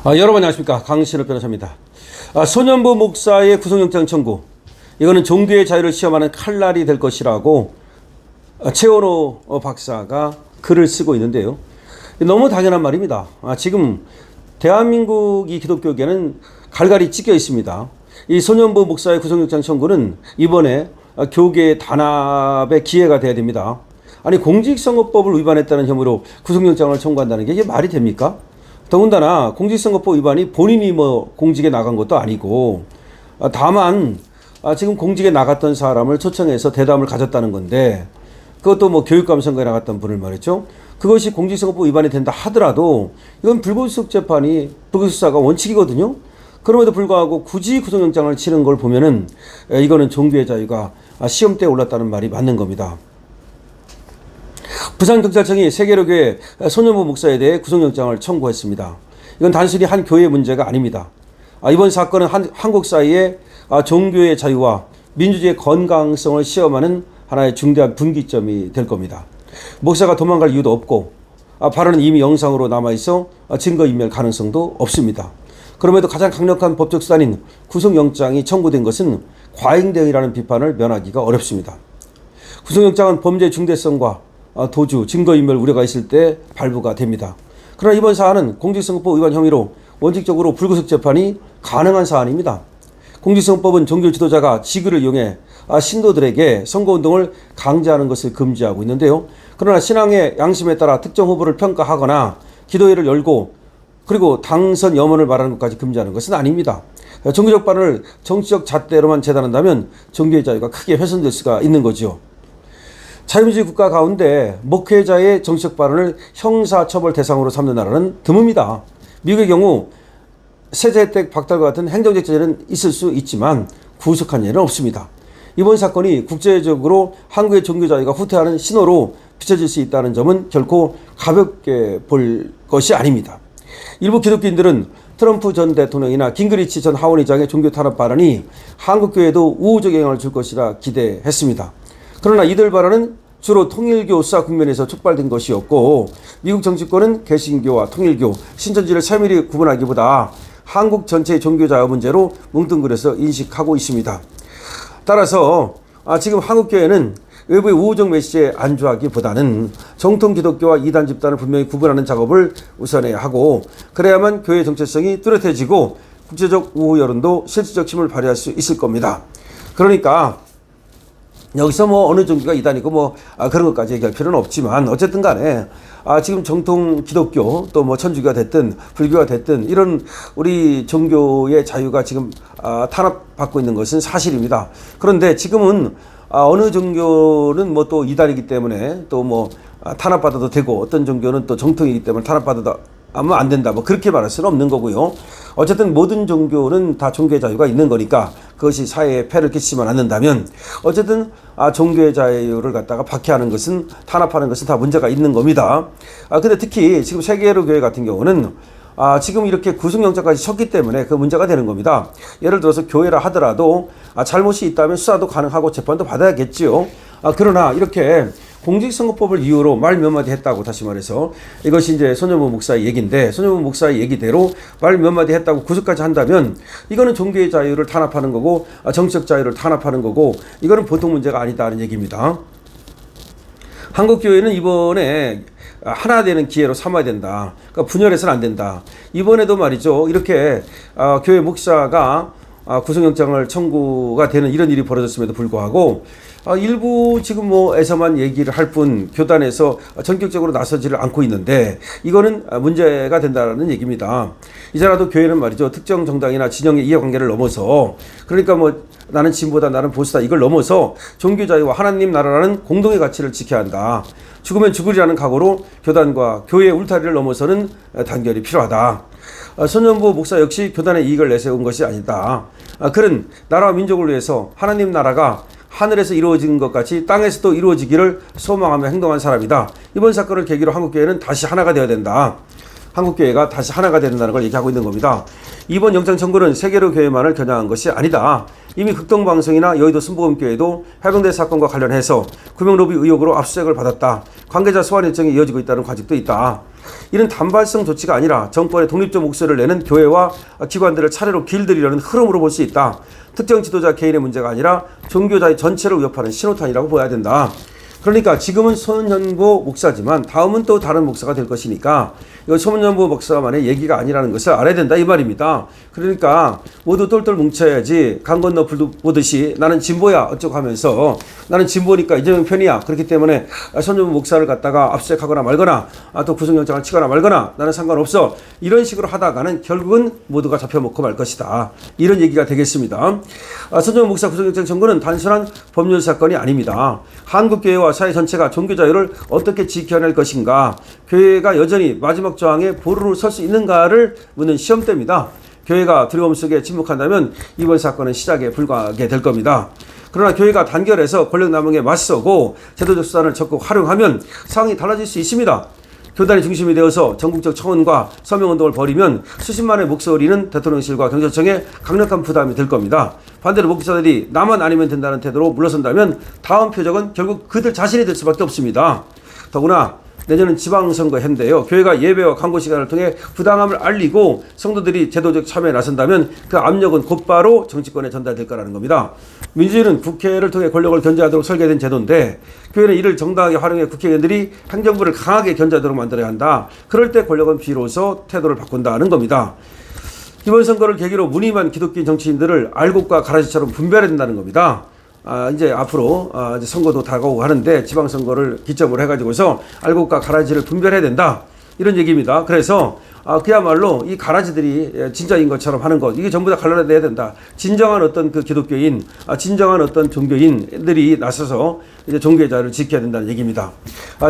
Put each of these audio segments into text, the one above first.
여러분 안녕하십니까, 강신업 변호사입니다. 손현보 목사의 구속영장 청구, 이거는 종교의 자유를 시험하는 칼날이 될 것이라고 최원호 박사가 글을 쓰고 있는데요. 너무 당연한 말입니다. 지금 대한민국 이 기독교계는 갈갈이 찢겨 있습니다. 이 손현보 목사의 구속영장 청구는 이번에 교계 단합의 기회가 돼야 됩니다. 아니, 공직선거법을 위반했다는 혐의로 구속영장을 청구한다는 게 이게 말이 됩니까? 더군다나 공직선거법 위반이 본인이 공직에 나간 것도 아니고, 다만 지금 공직에 나갔던 사람을 초청해서 대담을 가졌다는 건데, 그것도 교육감 선거에 나갔던 분을 말했죠. 그것이 공직선거법 위반이 된다 하더라도 이건 불구속 재판이, 불구속 수사가 원칙이거든요. 그럼에도 불구하고 굳이 구속영장을 치는 걸 보면은 이거는 종교의 자유가 시험대에 올랐다는 말이 맞는 겁니다. 부산경찰청이 세계로교회 손현보 목사에 대해 구속영장을 청구했습니다. 이건 단순히 한 교회의 문제가 아닙니다. 이번 사건은 한국 사회의 종교의 자유와 민주주의의 건강성을 시험하는 하나의 중대한 분기점이 될 겁니다. 목사가 도망갈 이유도 없고, 발언은 이미 영상으로 남아있어 증거인멸 가능성도 없습니다. 그럼에도 가장 강력한 법적 수단인 구속영장이 청구된 것은 과잉대응이라는 비판을 면하기가 어렵습니다. 구속영장은 범죄의 중대성과 도주, 증거인멸 우려가 있을 때 발부가 됩니다. 그러나 이번 사안은 공직선거법 위반 혐의로 원칙적으로 불구속 재판이 가능한 사안입니다. 공직선거법은 종교 지도자가 직위를 이용해 신도들에게 선거운동을 강제하는 것을 금지하고 있는데요. 그러나 신앙의 양심에 따라 특정 후보를 평가하거나 기도회를 열고 그리고 당선 염원을 말하는 것까지 금지하는 것은 아닙니다. 종교적 발언을 정치적 잣대로만 재단한다면 종교의 자유가 크게 훼손될 수가 있는 거죠. 자유민주주의 국가 가운데 목회자의 정치적 발언을 형사처벌 대상으로 삼는 나라는 드뭅니다. 미국의 경우 세제 혜택 박탈과 같은 행정적 제재는 있을 수 있지만 구속한 예는 없습니다. 이번 사건이 국제적으로 한국의 종교 자유가 후퇴하는 신호로 비춰질 수 있다는 점은 결코 가볍게 볼 것이 아닙니다. 일부 기독교인들은 트럼프 전 대통령이나 깅그리치 전 하원의장의 종교 탄압 발언이 한국교회에도 우호적 영향을 줄 것이라 기대했습니다. 그러나 이들 발언은 주로 통일교 수사 국면에서 촉발된 것이었고, 미국 정치권은 개신교와 통일교, 신천지를 세밀히 구분하기보다 한국 전체의 종교자유 문제로 뭉뚱그려서 인식하고 있습니다. 따라서 지금 한국교회는 외부의 우호적 메시지에 안주하기보다는 정통 기독교와 이단 집단을 분명히 구분하는 작업을 우선해야 하고, 그래야만 교회의 정체성이 뚜렷해지고 국제적 우호 여론도 실질적 힘을 발휘할 수 있을 겁니다. 그러니까 여기서 어느 종교가 이단이고 그런 것까지 얘기할 필요는 없지만, 어쨌든 간에 지금 정통 기독교 또 천주교가 됐든 불교가 됐든 이런 우리 종교의 자유가 지금 탄압받고 있는 것은 사실입니다. 그런데 지금은 어느 종교는 또 이단이기 때문에 또 탄압받아도 되고, 어떤 종교는 또 정통이기 때문에 탄압받아도 하면 안 된다, 그렇게 말할 수는 없는 거고요. 어쨌든 모든 종교는 다 종교의 자유가 있는 거니까 그것이 사회에 폐를 끼치지만 않는다면, 어쨌든 종교의 자유를 갖다가 박해하는 것은, 탄압하는 것은 다 문제가 있는 겁니다. 근데 특히 지금 세계로 교회 같은 경우는 지금 이렇게 구속영장까지 쳤기 때문에 그 문제가 되는 겁니다. 예를 들어서 교회라 하더라도 잘못이 있다면 수사도 가능하고 재판도 받아야겠지요. 그러나 이렇게 공직선거법을 이유로 말 몇 마디 했다고, 다시 말해서 이것이 이제 손현보 목사의 얘기인데, 손현보 목사의 얘기대로 말 몇 마디 했다고 구속까지 한다면 이거는 종교의 자유를 탄압하는 거고, 정치적 자유를 탄압하는 거고, 이거는 보통 문제가 아니다는 얘기입니다. 한국교회는 이번에 하나 되는 기회로 삼아야 된다. 그러니까 분열해서는 안 된다. 이번에도 말이죠, 이렇게 교회 목사가 구속영장을 청구가 되는 이런 일이 벌어졌음에도 불구하고 일부 지금 에서만 얘기를 할 뿐 교단에서 전격적으로 나서지를 않고 있는데, 이거는 문제가 된다는 얘기입니다. 이제라도 교회는 말이죠, 특정 정당이나 진영의 이해관계를 넘어서, 그러니까 나는 진보다 나는 보수다 이걸 넘어서 종교자유와 하나님 나라라는 공동의 가치를 지켜야 한다. 죽으면 죽으리라는 각오로 교단과 교회의 울타리를 넘어서는 단결이 필요하다. 손현보 목사 역시 교단의 이익을 내세운 것이 아니다. 그는 나라와 민족을 위해서 하나님 나라가 하늘에서 이루어진 것 같이 땅에서도 이루어지기를 소망하며 행동한 사람이다. 이번 사건을 계기로 한국교회는 다시 하나가 되어야 된다. 한국교회가 다시 하나가 된다는 걸 얘기하고 있는 겁니다. 이번 영장 청구는 세계로 교회만을 겨냥한 것이 아니다. 이미 극동방송이나 여의도 순복음교회도 해병대 사건과 관련해서 구명로비 의혹으로 압수수색을 받았다. 관계자 소환 일정이 이어지고 있다는 관측도 있다. 이는 단발성 조치가 아니라 정권의 독립적 목소리를 내는 교회와 기관들을 차례로 길들이려는 흐름으로 볼 수 있다. 특정 지도자 개인의 문제가 아니라 종교자의 전체를 위협하는 신호탄이라고 보아야 된다. 그러니까 지금은 손현보 목사지만 다음은 또 다른 목사가 될 것이니까 이거 손현보 목사만의 얘기가 아니라는 것을 알아야 된다 이 말입니다. 그러니까 모두 똘똘 뭉쳐야지 강 건너 불 보듯이 나는 진보야 어쩌고 하면서 나는 진보니까 이재명 편이야. 그렇기 때문에 손현보 목사를 갖다가 압수수색하거나 말거나 또 구속영장을 치거나 말거나 나는 상관없어. 이런 식으로 하다가는 결국은 모두가 잡혀먹고 말 것이다. 이런 얘기가 되겠습니다. 손현보 목사 구속영장 청구는 단순한 법률 사건이 아닙니다. 한국교회와 사회 전체가 종교 자유를 어떻게 지켜낼 것인가, 교회가 여전히 마지막 저항에 보루로 설 수 있는가를 묻는 시험대입니다. 교회가 두려움 속에 침묵한다면 이번 사건은 시작에 불과하게 될 겁니다. 그러나 교회가 단결해서 권력 남용에 맞서고 제도적 수단을 적극 활용하면 상황이 달라질 수 있습니다. 교단이 중심이 되어서 전국적 청원과 서명운동을 벌이면 수십만의 목소리는 대통령실과 경찰청에 강력한 부담이 될 겁니다. 반대로 목사들이 나만 아니면 된다는 태도로 물러선다면 다음 표적은 결국 그들 자신이 될 수밖에 없습니다. 더구나 내년은 지방선거 해인데요. 교회가 예배와 광고 시간을 통해 부당함을 알리고 성도들이 제도적 참여에 나선다면 그 압력은 곧바로 정치권에 전달될 거라는 겁니다. 민주주의는 국회를 통해 권력을 견제하도록 설계된 제도인데 교회는 이를 정당하게 활용해 국회의원들이 행정부를 강하게 견제하도록 만들어야 한다. 그럴 때 권력은 비로소 태도를 바꾼다는 겁니다. 이번 선거를 계기로 무늬만 기독교인 정치인들을 알곡과 가라지처럼 분별해야 된다는 겁니다. 이제 앞으로 이제 선거도 다가오고 하는데 지방선거를 기점으로 해가지고서 알곡과 가라지를 분별해야 된다. 이런 얘기입니다. 그래서 그야말로 이 가라지들이 진짜인 것처럼 하는 것, 이게 전부 다 갈라내야 된다. 진정한 어떤 그 기독교인, 진정한 어떤 종교인들이 나서서 이제 종교의 자유를 지켜야 된다는 얘기입니다.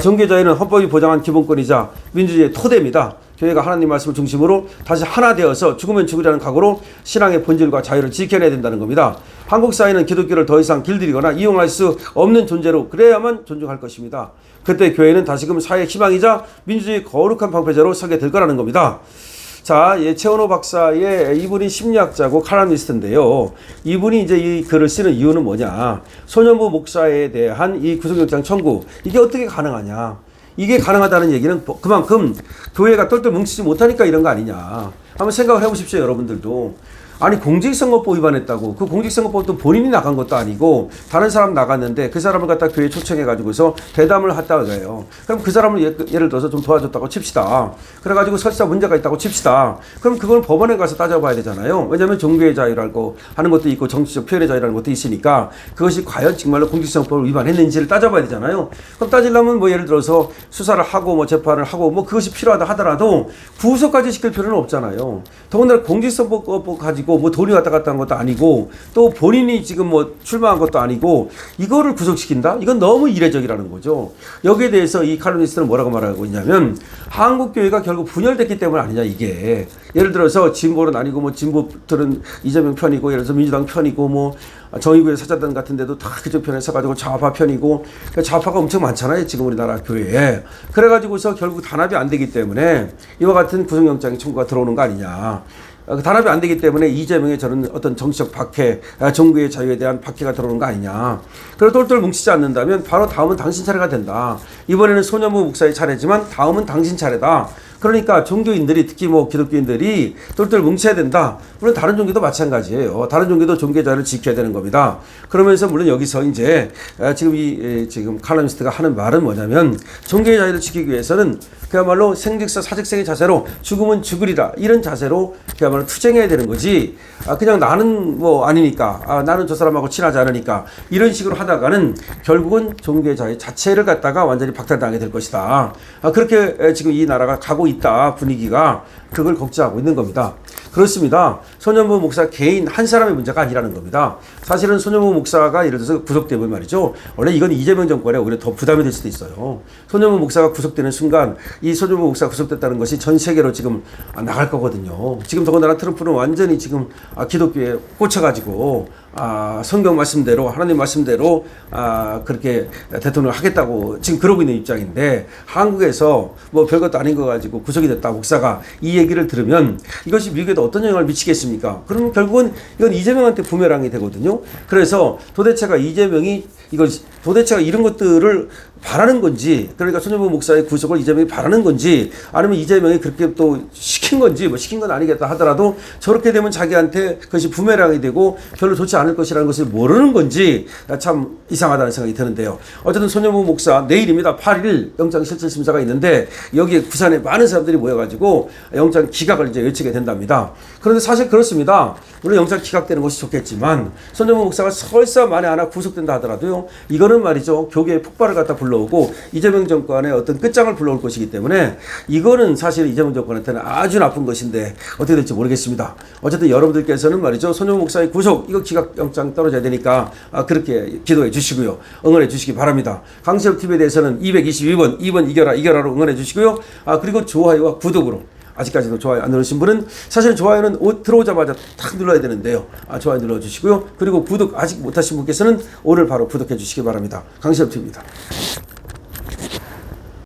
종교의 자유는 헌법이 보장한 기본권이자 민주주의의 토대입니다. 교회가 하나님 말씀을 중심으로 다시 하나 되어서 죽으면 죽으라는 각오로 신앙의 본질과 자유를 지켜내야 된다는 겁니다. 한국 사회는 기독교를 더 이상 길들이거나 이용할 수 없는 존재로 그래야만 존중할 것입니다. 그때 교회는 다시금 사회의 희망이자 민주주의 거룩한 방패자로 서게 될 거라는 겁니다. 자, 최원호 박사의 이분이 심리학자고 칼럼니스트인데요. 이분이 이제 이 글을 쓰는 이유는 뭐냐? 손현보 목사에 대한 이 구속영장 청구, 이게 어떻게 가능하냐? 이게 가능하다는 얘기는 그만큼 교회가 똘똘 뭉치지 못하니까 이런 거 아니냐. 한번 생각을 해보십시오, 여러분들도. 아니, 공직선거법 위반했다고. 그 공직선거법도 본인이 나간 것도 아니고 다른 사람 나갔는데 그 사람을 갖다 교회에 초청해가지고서 대담을 했다고 해요. 그럼 그 사람을 예를 들어서 좀 도와줬다고 칩시다. 그래가지고 설사 문제가 있다고 칩시다. 그럼 그걸 법원에 가서 따져봐야 되잖아요. 왜냐하면 종교의 자유라고 하는 것도 있고 정치적 표현의 자유라는 것도 있으니까 그것이 과연 정말로 공직선거법을 위반했는지를 따져봐야 되잖아요. 그럼 따지려면 뭐 예를 들어서 수사를 하고 뭐 재판을 하고 뭐 그것이 필요하다 하더라도 구속까지 시킬 필요는 없잖아요. 더군다나 공직선거법 가지고 뭐 돈이 왔다 갔다 한 것도 아니고 또 본인이 지금 뭐 출마한 것도 아니고 이거를 구속시킨다? 이건 너무 이례적이라는 거죠. 여기에 대해서 이 칼럼니스트는 뭐라고 말하고 있냐면 한국교회가 결국 분열됐기 때문 아니냐 이게. 예를 들어서 진보는 아니고 뭐 진보들은 이재명 편이고 예를 들어서 민주당 편이고 뭐 정의구의 사자단 같은 데도 다 그쪽 편에 서가지고 좌파 편이고 좌파가 엄청 많잖아요. 지금 우리나라 교회에. 그래가지고서 결국 단합이 안 되기 때문에 이와 같은 구속영장 청구가 들어오는 거 아니냐. 단합이 안 되기 때문에 이재명의 저는 어떤 정치적 박해, 종교의 자유에 대한 박해가 들어오는 거 아니냐. 그리고 똘똘 뭉치지 않는다면 바로 다음은 당신 차례가 된다. 이번에는 손현보 목사의 차례지만 다음은 당신 차례다. 그러니까 종교인들이 특히 뭐 기독교인들이 똘똘 뭉쳐야 된다. 물론 다른 종교도 마찬가지예요. 다른 종교도 종교의 자유를 지켜야 되는 겁니다. 그러면서 물론 여기서 이제 지금 칼럼니스트가 하는 말은 뭐냐면 종교의 자유를 지키기 위해서는 그야말로 생직서 사직생의 자세로 죽으면 죽으리라 이런 자세로 그야말로 투쟁해야 되는 거지. 그냥 나는 뭐 아니니까 나는 저 사람하고 친하지 않으니까 이런 식으로 하다가는 결국은 종교의 자유 자체를 갖다가 완전히 박탈당하게 될 것이다. 그렇게 지금 이 나라가 가고 있다. 분위기가 그걸 걱정하고 있는 겁니다. 그렇습니다. 손현보 목사 개인 한 사람의 문제가 아니라는 겁니다. 사실은 손현보 목사가 예를 들어서 구속되면 말이죠. 원래 이건 이재명 정권에 오히려 더 부담이 될 수도 있어요. 손현보 목사가 구속되는 순간 이 손현보 목사가 구속됐다는 것이 전 세계로 지금 나갈 거거든요. 지금 더군다나 트럼프는 완전히 지금 기독교에 꽂혀가지고 성경 말씀대로 하나님 말씀대로 그렇게 대통령을 하겠다고 지금 그러고 있는 입장인데 한국에서 뭐 별것도 아닌 거 가지고 구속이 됐다 목사가 이 얘기를 들으면 이것이 미국에도 이재명한테 어떤 영향을 미치겠습니까? 그러면 결국은 이건 이재명한테 부메랑이 되거든요. 그래서 도대체가 이재명이 도대체가 이런 것들을 바라는 건지, 그러니까 손영무 목사의 구속을 이재명이 바라는 건지, 아니면 이재명이 그렇게 또 시킨 건지, 뭐 시킨 건 아니겠다 하더라도 저렇게 되면 자기한테 그것이 부메랑이 되고 별로 좋지 않을 것이라는 것을 모르는 건지 참 이상하다는 생각이 드는데요. 어쨌든 손영무 목사 내일입니다. 8일 영장실질심사가 있는데 여기에 부산에 많은 사람들이 모여가지고 영장 기각을 이제 외치게 된답니다. 그런데 사실 그렇습니다. 물론 영장 기각되는 것이 좋겠지만 손영무 목사가 설사 만에 하나 구속된다 하더라도요, 이거는 말이죠, 교계의 폭발을 갖다 불러오고 이재명 정권의 어떤 끝장을 불러올 것이기 때문에 이거는 사실 이재명 정권한테는 아주 나쁜 것인데 어떻게 될지 모르겠습니다. 어쨌든 여러분들께서는 말이죠, 손영무 목사의 구속 이거 기각 영장 떨어져야 되니까 그렇게 기도해 주시고요, 응원해 주시기 바랍니다. 강시엽 TV에 대해서는 222번 이겨라로 응원해 주시고요. 그리고 좋아요와 구독으로, 아직까지도 좋아요 안 누르신 분은 사실 좋아요는 들어오자마자 탁 눌러야 되는데요. 좋아요 눌러주시고요. 그리고 구독 아직 못하신 분께서는 오늘 바로 구독해 주시기 바랍니다. 강시엽 TV입니다.